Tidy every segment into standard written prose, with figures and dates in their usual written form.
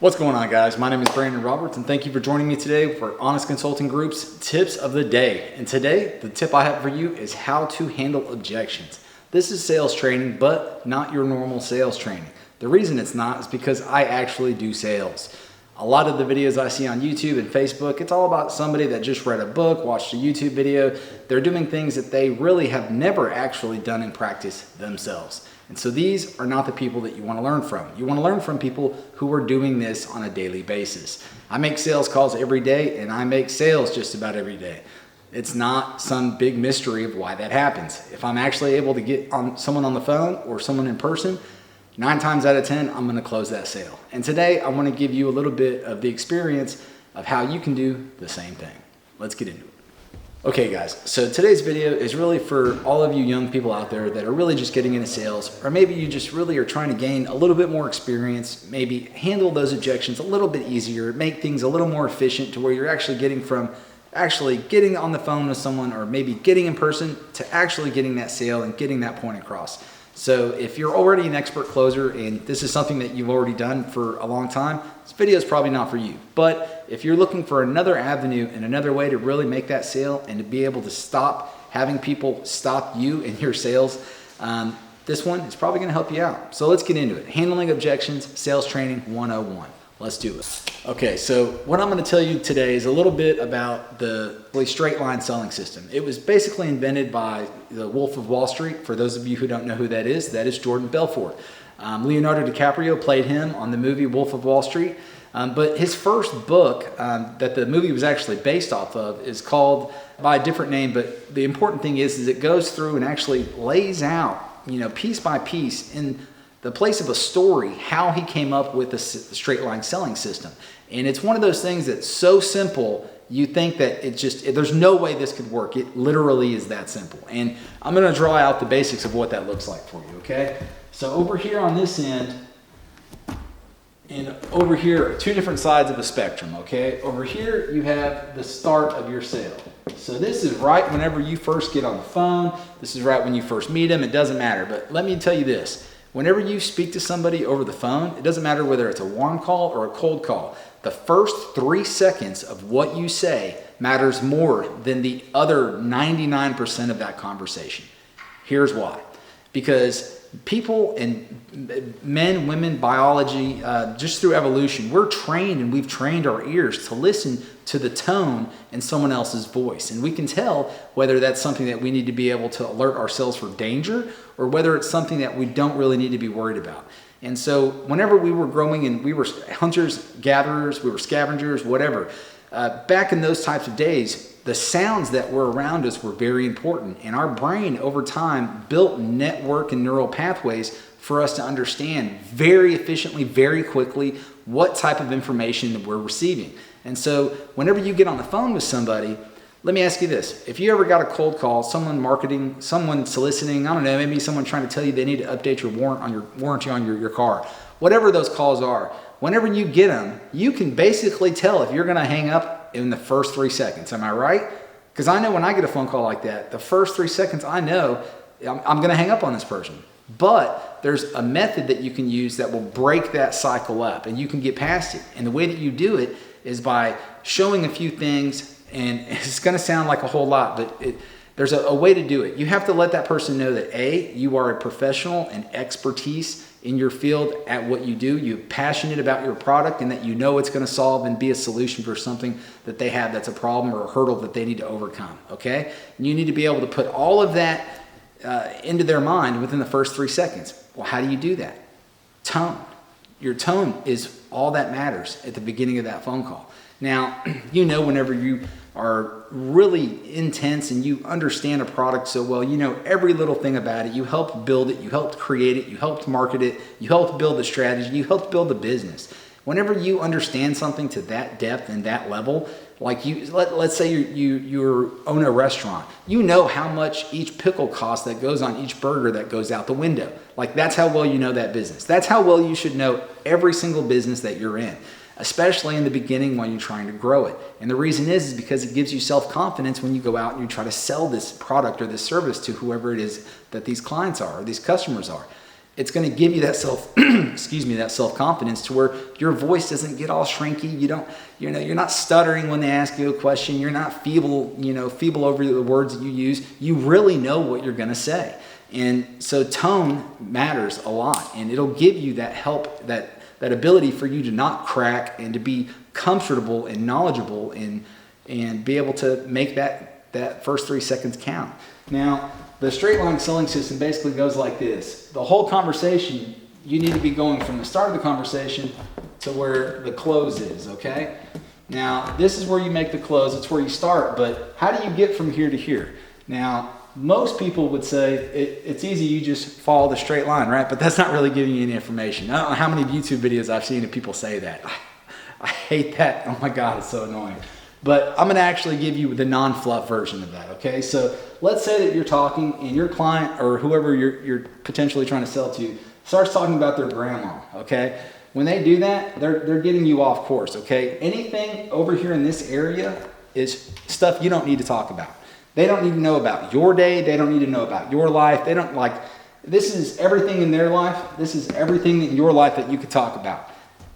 What's going on, guys? My name is Brandon Roberts, and thank you for joining me today for Honest Consulting Group's Tips of the Day. And today, the tip I have for you is how to handle objections. This is sales training, but not your normal sales training. The reason it's not is because I actually do sales. A lot of the videos I see on YouTube and Facebook, it's all about somebody that just read a book, watched a YouTube video. They're doing things that they really have never actually done in practice themselves. And so these are not the people that you want to learn from. You want to learn from people who are doing this on a daily basis. I make sales calls every day, and I make sales just about every day. It's not some big mystery of why that happens. If I'm actually able to get someone on the phone or someone in person, 9 times out of 10, I'm going to close that sale. And today, I want to give you a little bit of the experience of how you can do the same thing. Let's get into it. Okay, guys, so today's video is really for all of you young people out there that are really just getting into sales, or maybe you just really are trying to gain a little bit more experience, maybe handle those objections a little bit easier, make things a little more efficient to where you're actually getting from actually getting on the phone with someone or maybe getting in person to actually getting that sale and getting that point across. So if you're already an expert closer and this is something that you've already done for a long time, this video is probably not for you. But if you're looking for another avenue and another way to really make that sale and to be able to stop having people stop you in your sales, this one is probably going to help you out. So let's get into it. Handling objections, sales training 101. Let's do it. Okay, so what I'm going to tell you today is a little bit about the straight line selling system. It was basically invented by the Wolf of Wall Street. For those of you who don't know who that is Jordan Belfort. Leonardo DiCaprio played him on the movie Wolf of Wall Street. But his first book that the movie was actually based off of is called by a different name. But the important thing is it goes through and actually lays out, piece by piece in the place of a story, how he came up with the straight line selling system. And it's one of those things that's so simple, you think that there's no way this could work. It literally is that simple. And I'm going to draw out the basics of what that looks like for you, okay? So over here on this end, and over here are 2 different sides of the spectrum, okay? Over here, you have the start of your sale. So this is right whenever you first get on the phone. This is right when you first meet them. It doesn't matter. But let me tell you this. Whenever you speak to somebody over the phone, it doesn't matter whether it's a warm call or a cold call. The first 3 seconds of what you say matters more than the other 99% of that conversation. Here's why. Because people and men, women, biology, just through evolution, we're trained and we've trained our ears to listen to the tone in someone else's voice. And we can tell whether that's something that we need to be able to alert ourselves for danger or whether it's something that we don't really need to be worried about. And so whenever we were growing and we were hunters, gatherers, we were scavengers, whatever, back in those types of days, the sounds that were around us were very important. And our brain over time built network and neural pathways for us to understand very efficiently, very quickly, what type of information that we're receiving. And so whenever you get on the phone with somebody, let me ask you this. If you ever got a cold call, someone marketing, someone soliciting, I don't know, maybe someone trying to tell you they need to update your warranty on your car, whatever those calls are, whenever you get them, you can basically tell if you're going to hang up in the first 3 seconds. Am I right? Because I know when I get a phone call like that, the first 3 seconds, I know I'm going to hang up on this person. But there's a method that you can use that will break that cycle up and you can get past it. And the way that you do it is by showing a few things, and it's going to sound like a whole lot, but there's a way to do it. You have to let that person know that A, you are a professional and expertise in your field at what you do. You're passionate about your product and that you know it's going to solve and be a solution for something that they have that's a problem or a hurdle that they need to overcome, okay? And you need to be able to put all of that into their mind within the first 3 seconds. Well, how do you do that? Tone. Your tone is all that matters at the beginning of that phone call. Now, whenever you are really intense and you understand a product so well, you know every little thing about it, you helped build it, you helped create it, you helped market it, you helped build the strategy, you helped build the business. Whenever you understand something to that depth and that level, like let's say you own a restaurant, you know how much each pickle costs that goes on each burger that goes out the window. Like that's how well you know that business. That's how well you should know every single business that you're in, especially in the beginning when you're trying to grow it. And the reason is because it gives you self-confidence when you go out and you try to sell this product or this service to whoever it is that these clients are or these customers are. It's going to give you that that self-confidence to where your voice doesn't get all shrinky. You're not stuttering when they ask you a question. You're not feeble over the words that you use. You really know what you're going to say. And so tone matters a lot, and it'll give you that help, that ability for you to not crack and to be comfortable and knowledgeable and be able to make that first 3 seconds count. Now, the straight line selling system basically goes like this. The whole conversation, you need to be going from the start of the conversation to where the close is, okay? Now, this is where you make the close. It's where you start, but how do you get from here to here? Now, most people would say it's easy, you just follow the straight line, right? But that's not really giving you any information. I don't know how many YouTube videos I've seen of people say that. I hate that. Oh my God, it's so annoying. But I'm gonna actually give you the non-fluff version of that, okay? So let's say that you're talking and your client or whoever you're potentially trying to sell to starts talking about their grandma, okay? When they do that, they're getting you off course, okay? Anything over here in this area is stuff you don't need to talk about. They don't need to know about your day. They don't need to know about your life. They don't this is everything in their life. This is everything in your life that you could talk about.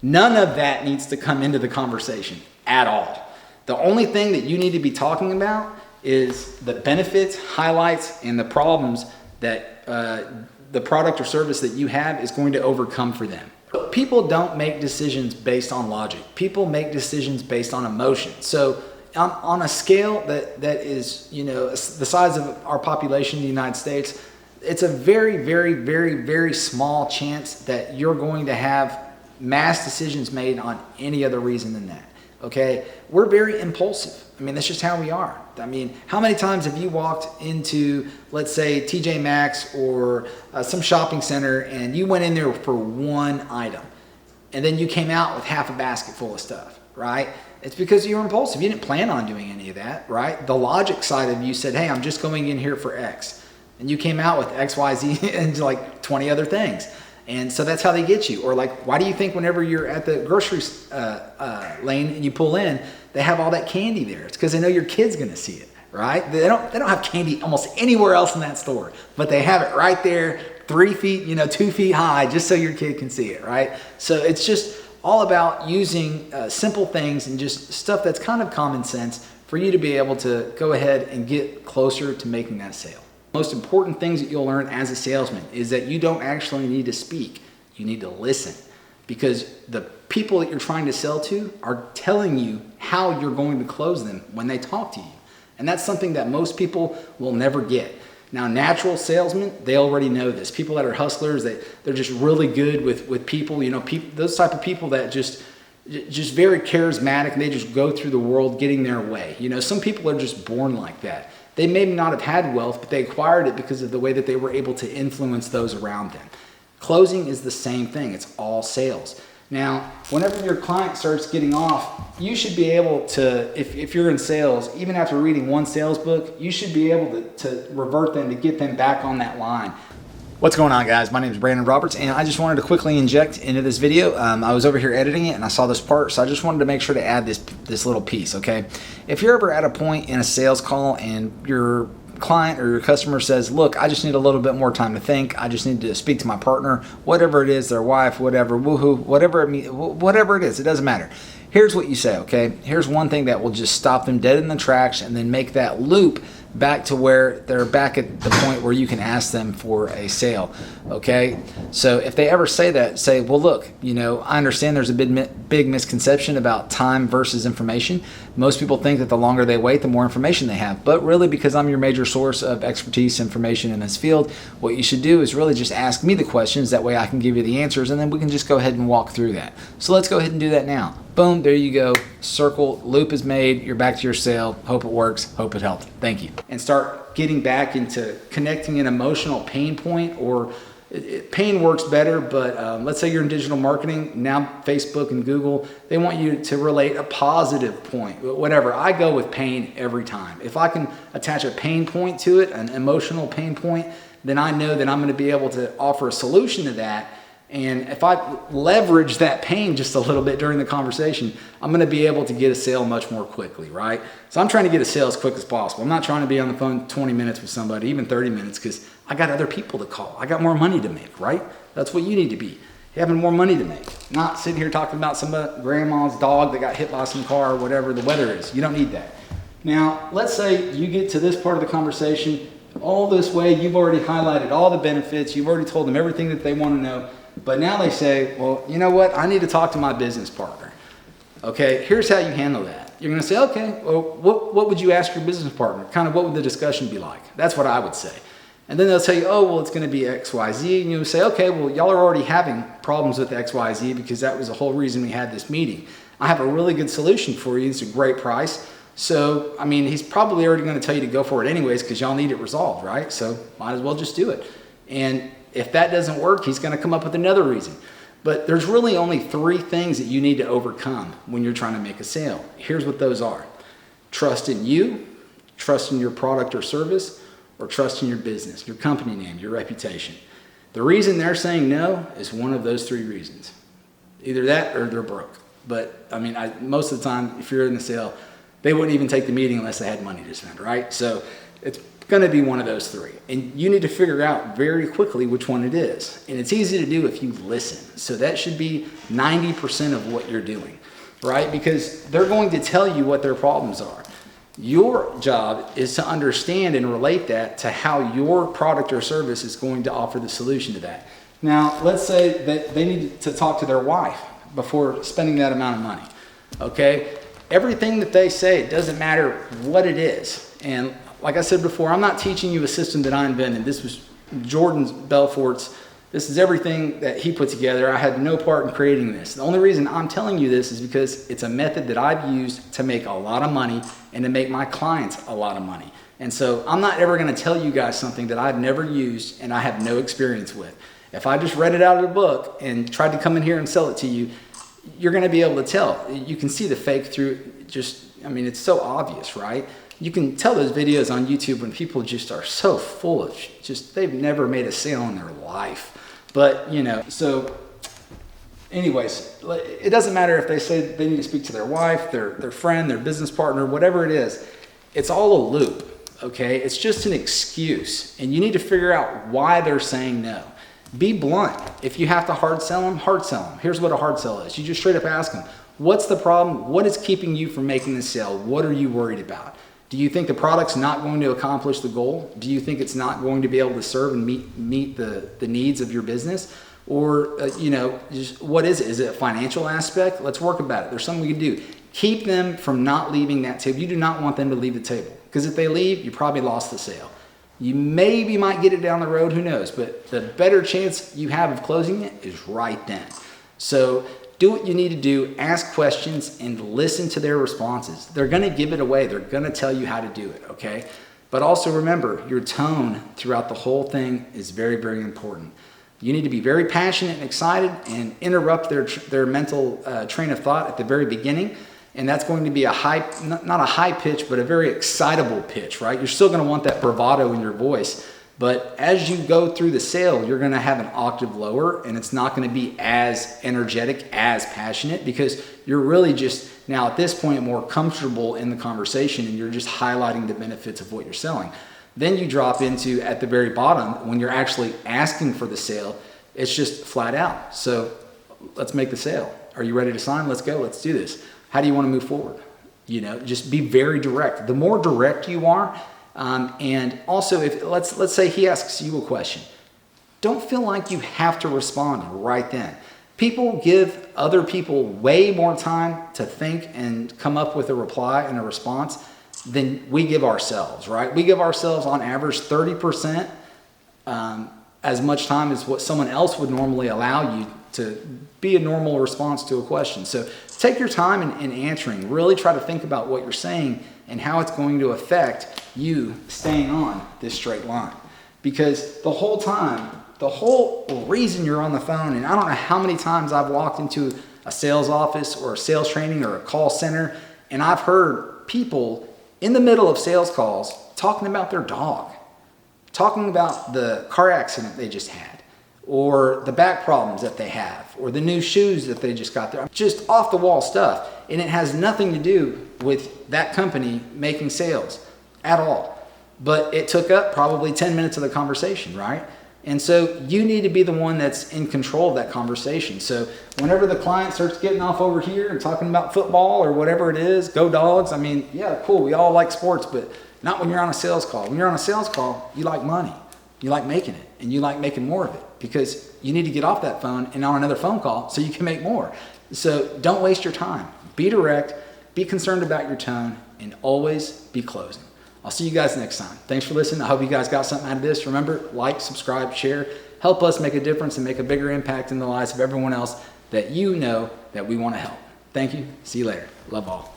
None of that needs to come into the conversation at all. The only thing that you need to be talking about is the benefits, highlights, and the problems that the product or service that you have is going to overcome for them. People don't make decisions based on logic. People make decisions based on emotion. So on a scale that is, the size of our population in the United States, it's a very, very, very, very small chance that you're going to have mass decisions made on any other reason than that. Okay, we're very impulsive. I mean, that's just how we are. I mean, how many times have you walked into, let's say, TJ Maxx or some shopping center and you went in there for one item and then you came out with half a basket full of stuff, right? It's because you were impulsive. You didn't plan on doing any of that, right? The logic side of you said, hey, I'm just going in here for X. And you came out with X, Y, Z and like 20 other things. And so that's how they get you. Or like, why do you think whenever you're at the grocery lane and you pull in, they have all that candy there? It's because they know your kid's going to see it, right? They don't have candy almost anywhere else in that store, but they have it right there, 3 feet, 2 feet high, just so your kid can see it, right? So it's just all about using simple things and just stuff that's kind of common sense for you to be able to go ahead and get closer to making that sale. Most important things that you'll learn as a salesman is that you don't actually need to speak. You need to listen, because the people that you're trying to sell to are telling you how you're going to close them when they talk to you. And that's something that most people will never get. Now, natural salesmen, they already know this. People that are hustlers, they're just really good with people, those type of people that just very charismatic, and they just go through the world getting their way. Some people are just born like that. They may not have had wealth, but they acquired it because of the way that they were able to influence those around them. Closing is the same thing. It's all sales. Now, whenever your client starts getting off, you should be able to, if you're in sales, even after reading one sales book, you should be able to revert them to get them back on that line. What's going on, guys? My name is Brandon Roberts, and I just wanted to quickly inject into this video. I was over here editing it, and I saw this part, so I just wanted to make sure to add this little piece, okay? If you're ever at a point in a sales call and your client or your customer says, look, I just need a little bit more time to think. I just need to speak to my partner, whatever it is, their wife, whatever, woohoo, whatever it is, it doesn't matter. Here's what you say, okay? Here's one thing that will just stop them dead in the tracks and then make that loop back to where they're back at the point where you can ask them for a sale, okay? So if they ever say that, say, well, look, I understand there's a big misconception about time versus information. Most people think that the longer they wait, the more information they have. But really, because I'm your major source of expertise, information in this field, what you should do is really just ask me the questions. That way I can give you the answers, and then we can just go ahead and walk through that. So let's go ahead and do that now. Boom, there you go. Circle, loop is made. You're back to your sale. Hope it works. Hope it helped. Thank you. And start getting back into connecting an emotional pain point, or pain works better, but let's say you're in digital marketing, now Facebook and Google, they want you to relate a positive point, whatever. I go with pain every time. If I can attach a pain point to it, an emotional pain point, then I know that I'm going to be able to offer a solution to that And if I leverage that pain just a little bit during the conversation, I'm going to be able to get a sale much more quickly, right? So I'm trying to get a sale as quick as possible. I'm not trying to be on the phone 20 minutes with somebody, even 30 minutes, because I got other people to call. I got more money to make, right? That's what you need to be, having more money to make. Not sitting here talking about some grandma's dog that got hit by some car or whatever the weather is. You don't need that. Now, let's say you get to this part of the conversation. All this way, you've already highlighted all the benefits. You've already told them everything that they want to know. But now they say, well, you know what? I need to talk to my business partner. Okay, here's how you handle that. You're going to say, okay, well, what would you ask your business partner? Kind of what would the discussion be like? That's what I would say. And then they'll tell you, oh, well, it's going to be X, Y, Z. And you'll say, okay, well, y'all are already having problems with X, Y, Z because that was the whole reason we had this meeting. I have a really good solution for you. It's a great price. So, I mean, he's probably already going to tell you to go for it anyways because y'all need it resolved, right? So might as well just do it. And if that doesn't work, he's going to come up with another reason. But there's really only 3 things that you need to overcome when you're trying to make a sale. Here's what those are. Trust in you, trust in your product or service, or trust in your business, your company name, your reputation. The reason they're saying no is one of those 3 reasons. Either that or they're broke. But I mean, most of the time, if you're in the sale, they wouldn't even take the meeting unless they had money to spend, right? So it's going to be one of those 3. And you need to figure out very quickly which one it is. And it's easy to do if you listen. So that should be 90% of what you're doing, right? Because they're going to tell you what their problems are. Your job is to understand and relate that to how your product or service is going to offer the solution to that. Now, let's say that they need to talk to their wife before spending that amount of money, okay? Everything that they say, it doesn't matter what it is. And like I said before, I'm not teaching you a system that I invented. This was Jordan Belfort's. This is everything that he put together. I had no part in creating this. The only reason I'm telling you this is because it's a method that I've used to make a lot of money and to make my clients a lot of money. And so I'm not ever going to tell you guys something that I've never used and I have no experience with. If I just read it out of the book and tried to come in here and sell it to you, you're going to be able to tell. You can see the fake through it's so obvious, right? You can tell those videos on YouTube when people just are so full of they've never made a sale in their life. But, so anyways, it doesn't matter if they say they need to speak to their wife, their friend, their business partner, whatever it is. It's all a loop, okay? It's just an excuse. And you need to figure out why they're saying no. Be blunt. If you have to hard sell them, hard sell them. Here's what a hard sell is. You just straight up ask them, what's the problem? What is keeping you from making the sale? What are you worried about? Do you think the product's not going to accomplish the goal? Do you think it's not going to be able to serve and meet the needs of your business? Or, just what is it? Is it a financial aspect? Let's work about it. There's something we can do. Keep them from not leaving that table. You do not want them to leave the table. Because if they leave, you probably lost the sale. You maybe might get it down the road, who knows? But the better chance you have of closing it is right then. So do what you need to do, ask questions, and listen to their responses. They're going to give it away. They're going to tell you how to do it, okay? But also remember, your tone throughout the whole thing is very, very important. You need to be very passionate and excited and interrupt their mental train of thought at the very beginning. And that's going to be not a high pitch, but a very excitable pitch, right? You're still going to want that bravado in your voice. But as you go through the sale, you're going to have an octave lower, and it's not going to be as energetic, as passionate, because you're really just now at this point more comfortable in the conversation, and you're just highlighting the benefits of what you're selling. Then you drop into at the very bottom when you're actually asking for the sale. It's just flat out. So let's make the sale. Are you ready to sign? Let's go. Let's do this. How do you want to move forward? Just be very direct. The more direct you are, and also if let's say he asks you a question, don't feel like you have to respond right then. People give other people way more time to think and come up with a reply and a response than we give ourselves, right? We give ourselves on average 30% as much time as what someone else would normally allow you to be a normal response to a question. So take your time in answering. Really try to think about what you're saying and how it's going to affect you staying on this straight line. Because the whole time, the whole reason you're on the phone, and I don't know how many times I've walked into a sales office or a sales training or a call center, and I've heard people in the middle of sales calls talking about their dog, talking about the car accident they just had. or the back problems that they have, or the new shoes that they just got there. Just off the wall stuff. And it has nothing to do with that company making sales at all. But it took up probably 10 minutes of the conversation, right? And so you need to be the one that's in control of that conversation. So whenever the client starts getting off over here and talking about football or whatever it is, go Dogs. I mean, yeah, cool. We all like sports, but not when you're on a sales call. When you're on a sales call, you like money. You like making it, and you like making more of it because you need to get off that phone and on another phone call so you can make more. So don't waste your time. Be direct, be concerned about your tone, and always be closing. I'll see you guys next time. Thanks for listening. I hope you guys got something out of this. Remember, like, subscribe, share. Help us make a difference and make a bigger impact in the lives of everyone else that you know that we want to help. Thank you. See you later. Love all.